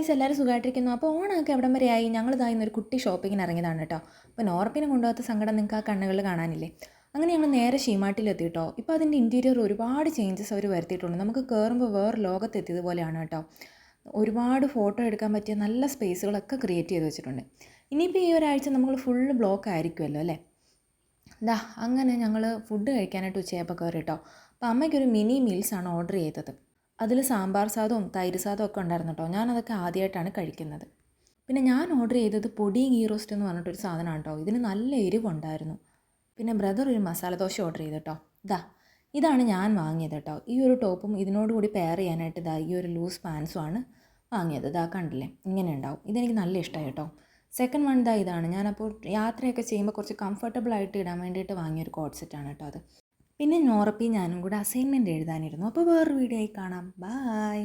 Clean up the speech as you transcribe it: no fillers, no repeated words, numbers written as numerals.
Guys, എല്ലാവരും സുഖമായിട്ടിരിക്കുന്നു. അപ്പോൾ ഓണമൊക്കെ എവിടം വരെയായി? ഞങ്ങൾ ഇതാ ഇന്നൊരു കുട്ടി ഷോപ്പിങ്ങിന് ഇറങ്ങിയതാണ് കേട്ടോ. അപ്പോൾ നോർപ്പിനെ കൊണ്ടുപോകാത്ത സങ്കടം നിങ്ങൾക്ക് ആ കണ്ണുകളിൽ കാണാനില്ലേ? അങ്ങനെ ഞങ്ങൾ നേരെ ഷീമാട്ടിലെത്തി കേട്ടോ. ഇപ്പോൾ അതിൻ്റെ ഇൻറ്റീരിയർ ഒരുപാട് ചേഞ്ചസ് അവർ വരുത്തിയിട്ടുണ്ട്. നമുക്ക് കയറുമ്പോൾ വേറെ ലോകത്തെത്തിയതുപോലെയാണ് കേട്ടോ. ഒരുപാട് ഫോട്ടോ എടുക്കാൻ പറ്റിയ നല്ല സ്പേസുകളൊക്കെ ക്രിയേറ്റ് ചെയ്ത് വെച്ചിട്ടുണ്ട്. ഇനിയിപ്പോൾ ഈ ഒരാഴ്ച നമ്മൾ ഫുള്ള് ബ്ലോക്ക് ആയിരിക്കുമല്ലോ അല്ലേ? ദാ അങ്ങനെ ഞങ്ങൾ ഫുഡ് കഴിക്കാനായിട്ട് ഉച്ചയായപ്പോൾ കയറി കേട്ടോ. അപ്പോൾ അമ്മയ്ക്കൊരു മിനി മീൽസാണ് ഓർഡർ ചെയ്തത്. അതിൽ സാമ്പാർ സാദവും തൈര് സാദവും ഒക്കെ ഉണ്ടായിരുന്നു കേട്ടോ. ഞാനതൊക്കെ ആദ്യമായിട്ടാണ് കഴിക്കുന്നത്. പിന്നെ ഞാൻ ഓർഡർ ചെയ്തത് പൊടി ഗീ റോസ്റ്റ് എന്ന് പറഞ്ഞിട്ടൊരു സാധനമാണ് കേട്ടോ. ഇതിന് നല്ല എരിവുണ്ടായിരുന്നു. പിന്നെ ബ്രദർ ഒരു മസാല ദോശ ഓർഡർ ചെയ്തു കേട്ടോ. ഇതാണ് ഞാൻ വാങ്ങിയത് കേട്ടോ. ഈ ഒരു ടോപ്പും ഇതിനോടുകൂടി പെയർ ചെയ്യാനായിട്ട് ഈ ഒരു ലൂസ് പാൻസുമാണ് വാങ്ങിയത്. കണ്ടില്ലേ, ഇങ്ങനെ ഉണ്ടാവും. ഇതെനിക്ക് നല്ല ഇഷ്ടമായി കേട്ടോ. സെക്കൻഡ് വൺ ഇതാണ്. ഞാനപ്പോൾ യാത്രയൊക്കെ ചെയ്യുമ്പോൾ കുറച്ച് കംഫർട്ടബിൾ ആയിട്ട് ഇടാൻ വേണ്ടിയിട്ട് വാങ്ങിയൊരു കോഡ് സെറ്റാണ് കേട്ടോ അത്. പിന്നെ നോറപ്പി ഞാനും കൂടെ അസൈൻമെൻറ്റ് എഴുതാനിരുന്നു. അപ്പോൾ വേറൊരു വീഡിയോ ആയി കാണാം. ബായ്.